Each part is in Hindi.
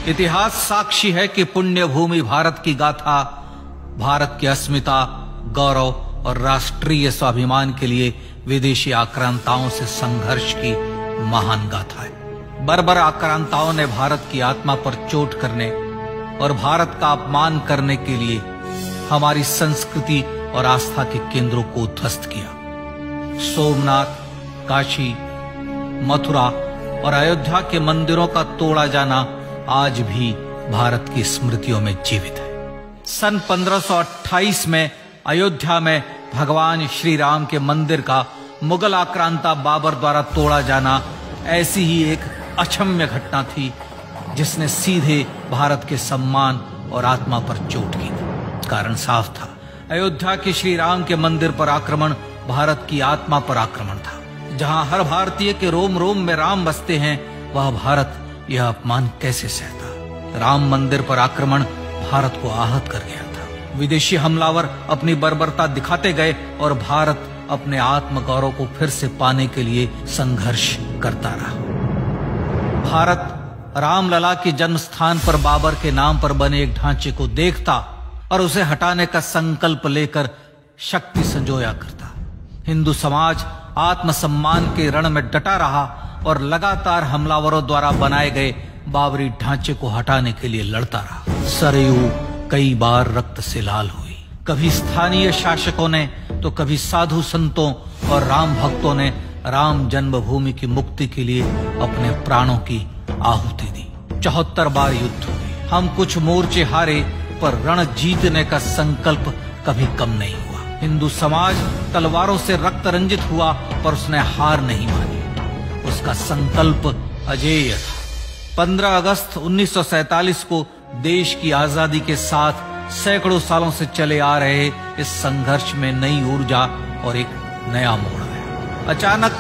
इतिहास साक्षी है कि पुण्य भूमि भारत की गाथा भारत की अस्मिता, गौरव और राष्ट्रीय स्वाभिमान के लिए विदेशी आक्रांताओं से संघर्ष की महान गाथा है। बर्बर आक्रांताओं ने भारत की आत्मा पर चोट करने और भारत का अपमान करने के लिए हमारी संस्कृति और आस्था के केंद्रों को उद्ध्वस्त किया। सोमनाथ, काशी, मथुरा और अयोध्या के मंदिरों का तोड़ा जाना आज भी भारत की स्मृतियों में जीवित है। सन 1528 में अयोध्या में भगवान श्री राम के मंदिर का मुगल आक्रांता बाबर द्वारा तोड़ा जाना ऐसी ही एक अक्षम्य घटना थी जिसने सीधे भारत के सम्मान और आत्मा पर चोट की थी। कारण साफ था, अयोध्या के श्री राम के मंदिर पर आक्रमण भारत की आत्मा पर आक्रमण था। जहां हर भारतीय के रोम रोम में राम बसते हैं, वह भारत यह अपमान कैसे सहता। राम मंदिर पर आक्रमण भारत को आहत कर गया था। विदेशी हमलावर अपनी बर्बरता दिखाते गए और भारत अपने आत्मगौरव को फिर से पाने के लिए संघर्ष करता रहा। भारत रामलला के जन्म स्थान पर बाबर के नाम पर बने एक ढांचे को देखता और उसे हटाने का संकल्प लेकर शक्ति संजोया करता। हिंदू समाज आत्मसम्मान के रण में डटा रहा और लगातार हमलावरों द्वारा बनाए गए बाबरी ढांचे को हटाने के लिए लड़ता रहा। सरयू कई बार रक्त से लाल हुई। कभी स्थानीय शासकों ने तो कभी साधु संतों और राम भक्तों ने राम जन्मभूमि की मुक्ति के लिए अपने प्राणों की आहुति दी। 74 बार युद्ध हुए। हम कुछ मोर्चे हारे, पर रण जीतने का संकल्प कभी कम नहीं हुआ। हिंदू समाज तलवारों से रक्त रंजित हुआ, पर उसने हार नहीं मानी। उसका संकल्प अजेय था। 15 अगस्त 1947 को देश की आजादी के साथ सैकड़ों सालों से चले आ रहे इस संघर्ष में नई ऊर्जा और एक नया मोड़ आया। अचानक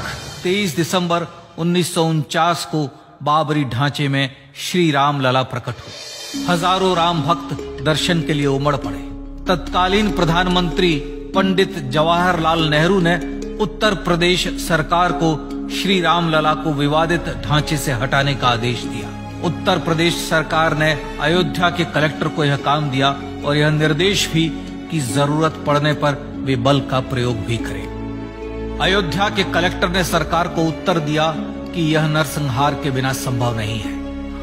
23 दिसंबर 1949 को बाबरी ढांचे में श्री राम लला प्रकट हुए। हजारों राम भक्त दर्शन के लिए उमड़ पड़े। तत्कालीन प्रधानमंत्री पंडित जवाहरलाल नेहरू ने उत्तर प्रदेश सरकार को श्री राम लला को विवादित ढांचे से हटाने का आदेश दिया। उत्तर प्रदेश सरकार ने अयोध्या के कलेक्टर को यह काम दिया और यह निर्देश भी कि जरूरत पड़ने पर वे बल का प्रयोग भी करें। अयोध्या के कलेक्टर ने सरकार को उत्तर दिया कि यह नरसंहार के बिना संभव नहीं है,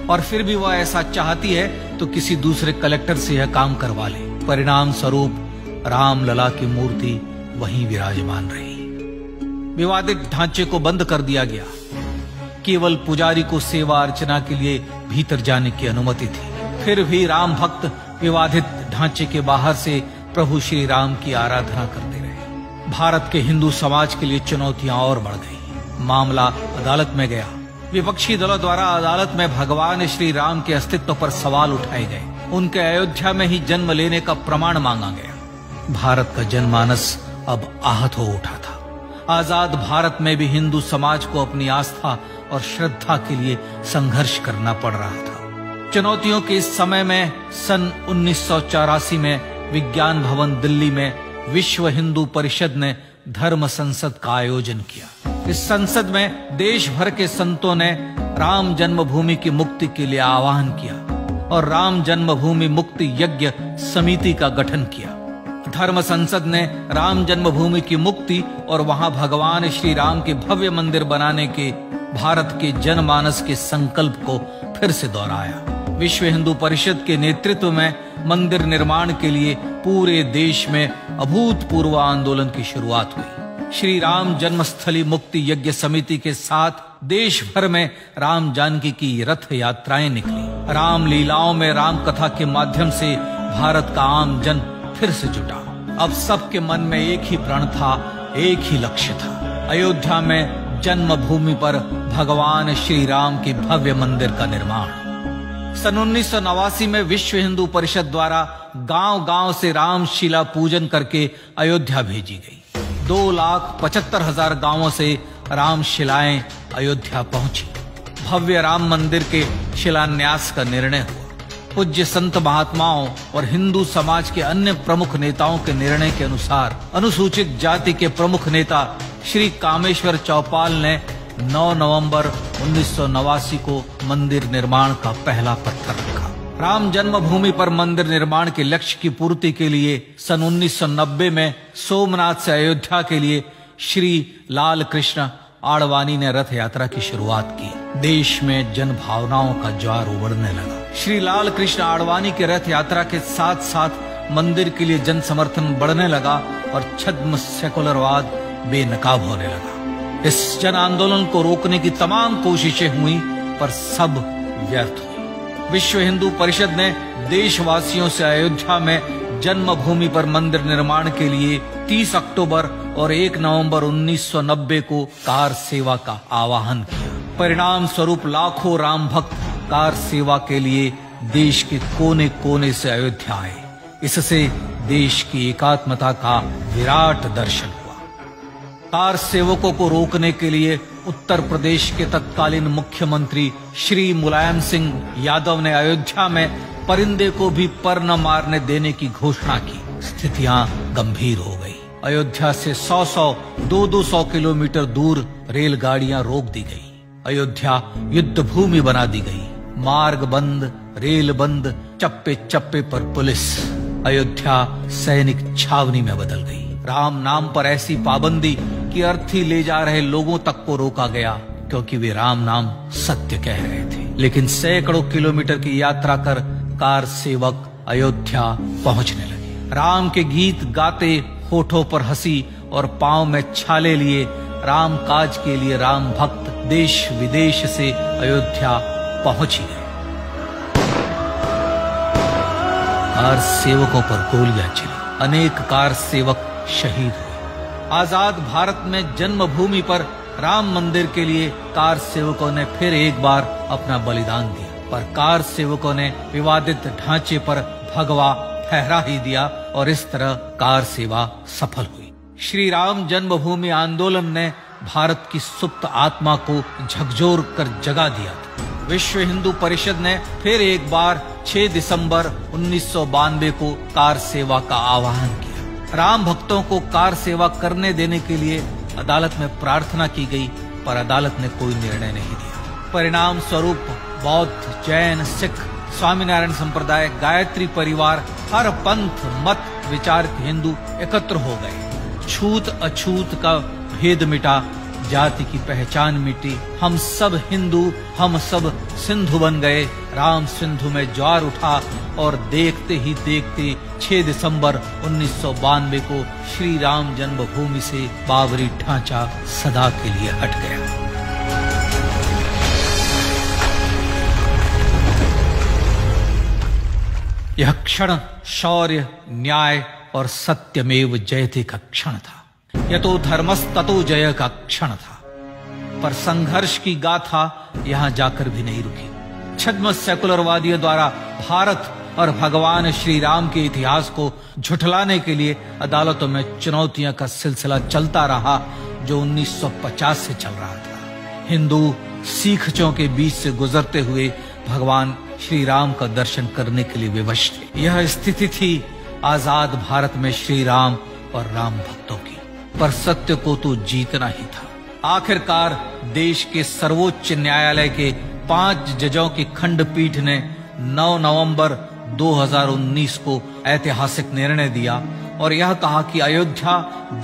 और फिर भी वह ऐसा चाहती है तो किसी दूसरे कलेक्टर से यह काम करवा ले। परिणाम स्वरूप रामलला की मूर्ति वहीं विराजमान रही। विवादित ढांचे को बंद कर दिया गया। केवल पुजारी को सेवा अर्चना के लिए भीतर जाने की अनुमति थी। फिर भी राम भक्त विवादित ढांचे के बाहर से प्रभु श्री राम की आराधना करते रहे। भारत के हिंदू समाज के लिए चुनौतियां और बढ़ गई। मामला अदालत में गया। विपक्षी दलों द्वारा अदालत में भगवान श्री राम के अस्तित्व पर सवाल उठाए गए। उनके अयोध्या में ही जन्म लेने का प्रमाण मांगा गया। भारत का जनमानस अब आहत हो उठा था। आजाद भारत में भी हिंदू समाज को अपनी आस्था और श्रद्धा के लिए संघर्ष करना पड़ रहा था। चुनौतियों के इस समय में सन 1984 में विज्ञान भवन दिल्ली में विश्व हिंदू परिषद ने धर्म संसद का आयोजन किया। इस संसद में देश भर के संतों ने राम जन्मभूमि की मुक्ति के लिए आह्वान किया और राम जन्मभूमि मुक्ति यज्ञ समिति का गठन किया। धर्म संसद ने राम जन्मभूमि की मुक्ति और वहां भगवान श्री राम के भव्य मंदिर बनाने के भारत के जनमानस के संकल्प को फिर से दोहराया। विश्व हिंदू परिषद के नेतृत्व में मंदिर निर्माण के लिए पूरे देश में अभूतपूर्व आंदोलन की शुरुआत हुई। श्री राम जन्मस्थली मुक्ति यज्ञ समिति के साथ देश भर में राम जानकी की रथ यात्राएं निकली। राम लीलाओं में राम कथा के माध्यम से भारत का आम जन फिर से जुटा। अब सबके मन में एक ही प्रण था, एक ही लक्ष्य था। अयोध्या में जन्मभूमि पर भगवान श्री राम के भव्य मंदिर का निर्माण। सन 1989 में विश्व हिंदू परिषद द्वारा गांव-गांव से रामशिला पूजन करके अयोध्या भेजी गई। 2,75,000 गांवों से रामशिलाएं अयोध्या पहुंची। भव्य राम मंदिर के शिलान्यास का निर्णय हुआ। पूज्य संत महात्माओं और हिंदू समाज के अन्य प्रमुख नेताओं के निर्णय के अनुसार अनुसूचित जाति के प्रमुख नेता श्री कामेश्वर चौपाल ने 9 नवंबर 1989 को मंदिर निर्माण का पहला पत्थर रखा। राम जन्मभूमि पर मंदिर निर्माण के लक्ष्य की पूर्ति के लिए सन 1990 में सोमनाथ से अयोध्या के लिए श्री लाल कृष्ण आडवाणी ने रथ यात्रा की शुरुआत की। देश में जन भावनाओं का ज्वार उमड़ने लगा। श्री लाल कृष्ण आडवाणी के रथ यात्रा के साथ साथ मंदिर के लिए जन समर्थन बढ़ने लगा और छद्म सेकुलरवाद बेनकाब होने लगा। इस जन आंदोलन को रोकने की तमाम कोशिशें हुई पर सब व्यर्थ हुई। विश्व हिंदू परिषद ने देशवासियों से अयोध्या में जन्मभूमि पर मंदिर निर्माण के लिए 30 अक्टूबर और 1 नवंबर 1990 को कार सेवा का आह्वान किया। परिणाम स्वरूप लाखों राम भक्त कार सेवा के लिए देश के कोने कोने से अयोध्या आए। इससे देश की एकात्मता का विराट दर्शन हुआ। कार सेवकों को रोकने के लिए उत्तर प्रदेश के तत्कालीन मुख्यमंत्री श्री मुलायम सिंह यादव ने अयोध्या में परिंदे को भी पर न मारने देने की घोषणा की। स्थितियां गंभीर हो गई। अयोध्या से 200 किलोमीटर दूर रेलगाड़ियां रोक दी गई। अयोध्या युद्ध भूमि बना दी गई। मार्ग बंद, रेल बंद, चप्पे चप्पे पर पुलिस। अयोध्या सैनिक छावनी में बदल गई। राम नाम पर ऐसी पाबंदी कि अर्थी ले जा रहे लोगों तक को रोका गया क्योंकि वे राम नाम सत्य कह रहे थे। लेकिन सैकड़ों किलोमीटर की यात्रा कर कार सेवक अयोध्या पहुंचने लगे। राम के गीत गाते, होठों पर हंसी और पांव में छाले लिए राम काज के लिए राम भक्त देश विदेश से अयोध्या पहुंच ही गए। कार सेवकों पर गोलियां चली। अनेक कार सेवक शहीद हुए। आजाद भारत में जन्मभूमि पर राम मंदिर के लिए कार सेवकों ने फिर एक बार अपना बलिदान दिया, पर कार सेवकों ने विवादित ढांचे पर भगवा फहरा ही दिया और इस तरह कार सेवा सफल हुई। श्री राम जन्मभूमि आंदोलन ने भारत की सुप्त आत्मा को झकझोर कर जगा दिया था। विश्व हिंदू परिषद ने फिर एक बार 6 दिसंबर 1992 को कार सेवा का आह्वान किया। राम भक्तों को कार सेवा करने देने के लिए अदालत में प्रार्थना की गई, पर अदालत ने कोई निर्णय नहीं दिया। परिणाम स्वरूप बौद्ध, जैन, सिख, स्वामीनारायण संप्रदाय, गायत्री परिवार, हर पंथ मत विचार के हिंदू एकत्र हो गए। छूत अछूत का भेद मिटा, जाति की पहचान मिटी। हम सब हिंदू, हम सब सिंधु बन गए। राम सिंधु में ज्वार उठा और देखते ही देखते 6 दिसंबर 1992 को श्री राम जन्मभूमि से बाबरी ढांचा सदा के लिए हट गया। यह क्षण शौर्य, न्याय और सत्यमेव जयते का क्षण था। यतो धर्मस्ततो जय का क्षण था। पर संघर्ष की गाथा यहां जाकर भी नहीं रुकी। छद्म सेकुलरवादियों द्वारा भारत और भगवान श्री राम के इतिहास को झुठलाने के लिए अदालतों में चुनौतियों का सिलसिला चलता रहा, जो 1950 से चल रहा था। हिंदू सिखों के बीच से गुजरते हुए भगवान श्री राम का दर्शन करने के लिए विवश थे। यह स्थिति थी आजाद भारत में श्री राम और राम भक्तों की। पर सत्य को तो जीतना ही था। आखिरकार देश के सर्वोच्च न्यायालय के 5 जजों की खंडपीठ ने 9 नवंबर 2019 को ऐतिहासिक निर्णय दिया और यह कहा कि अयोध्या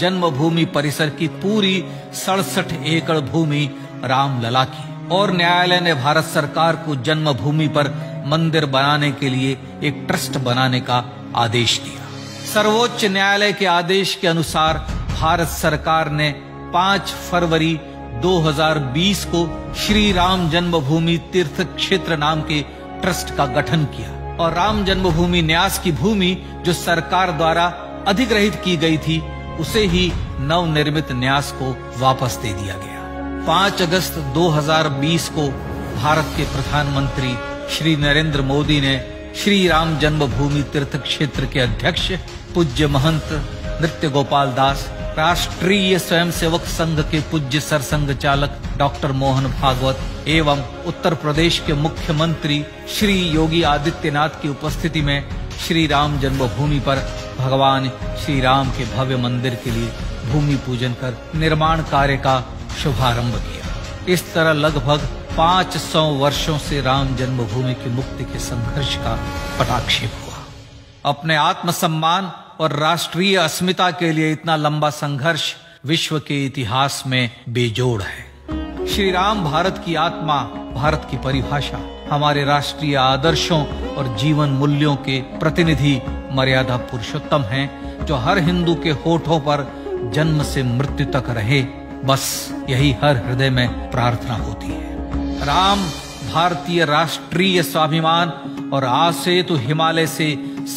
जन्मभूमि परिसर की पूरी 67 एकड़ भूमि रामलला की, और न्यायालय ने भारत सरकार को जन्मभूमि पर मंदिर बनाने के लिए एक ट्रस्ट बनाने का आदेश दिया। सर्वोच्च न्यायालय के आदेश के अनुसार भारत सरकार ने 5 फरवरी 2020 को श्री राम जन्मभूमि तीर्थ क्षेत्र नाम के ट्रस्ट का गठन किया और राम जन्मभूमि न्यास की भूमि जो सरकार द्वारा अधिग्रहित की गई थी उसे ही नवनिर्मित न्यास को वापस दे दिया गया। 5 अगस्त 2020 को भारत के प्रधानमंत्री श्री नरेंद्र मोदी ने श्री राम जन्मभूमि तीर्थ क्षेत्र के अध्यक्ष पूज्य महंत नृत्य गोपाल दास, राष्ट्रीय स्वयंसेवक संघ के पूज्य सरसंघ चालक डॉक्टर मोहन भागवत एवं उत्तर प्रदेश के मुख्यमंत्री श्री योगी आदित्यनाथ की उपस्थिति में श्री राम जन्मभूमि पर भगवान श्री राम के भव्य मंदिर के लिए भूमि पूजन कर निर्माण कार्य का शुभारंभ किया। इस तरह लगभग 500 वर्षों से राम जन्मभूमि की मुक्ति के संघर्ष का पटाक्षेप हुआ। अपने आत्मसम्मान और राष्ट्रीय अस्मिता के लिए इतना लंबा संघर्ष विश्व के इतिहास में बेजोड़ है। श्री राम भारत की आत्मा, भारत की परिभाषा, हमारे राष्ट्रीय आदर्शों और जीवन मूल्यों के प्रतिनिधि मर्यादा पुरुषोत्तम हैं, जो हर हिंदू के होठों पर जन्म से मृत्यु तक रहे, बस यही हर हृदय में प्रार्थना होती है। राम भारतीय राष्ट्रीय स्वाभिमान और आसेतु हिमालय से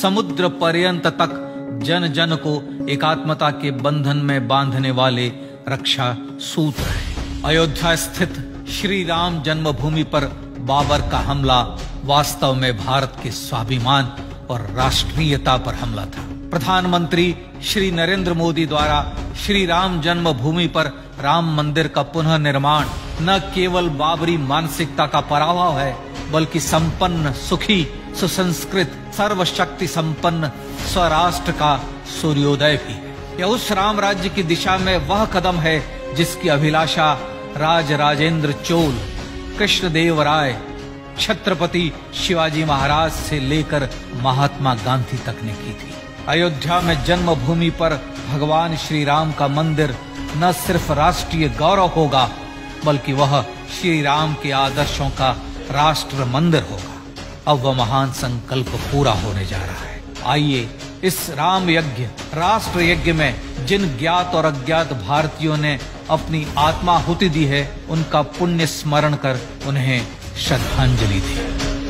समुद्र पर्यंत तक जन जन को एकात्मता के बंधन में बांधने वाले रक्षा सूत्र है। अयोध्या स्थित श्री राम जन्मभूमि पर बाबर का हमला वास्तव में भारत के स्वाभिमान और राष्ट्रीयता पर हमला था। प्रधानमंत्री श्री नरेंद्र मोदी द्वारा श्री राम जन्मभूमि पर राम मंदिर का पुनः निर्माण न केवल बाबरी मानसिकता का पराभव है, बल्कि संपन्न, सुखी, सुसंस्कृत, सर्वशक्ति संपन्न स्वराष्ट्र का सूर्योदय भी है। यह उस राम राज्य की दिशा में वह कदम है जिसकी अभिलाषा राजराजेंद्र चोल, कृष्णदेव राय, छत्रपति शिवाजी महाराज से लेकर महात्मा गांधी तक ने की थी। अयोध्या में जन्मभूमि पर भगवान श्री राम का मंदिर न सिर्फ राष्ट्रीय गौरव होगा, बल्कि वह श्री राम के आदर्शों का राष्ट्र मंदिर होगा। अब वह महान संकल्प पूरा होने जा रहा है। आइए इस राम यज्ञ, राष्ट्र यज्ञ में जिन ज्ञात और अज्ञात भारतीयों ने अपनी आत्माहुति दी है, उनका पुण्य स्मरण कर उन्हें श्रद्धांजलि दें।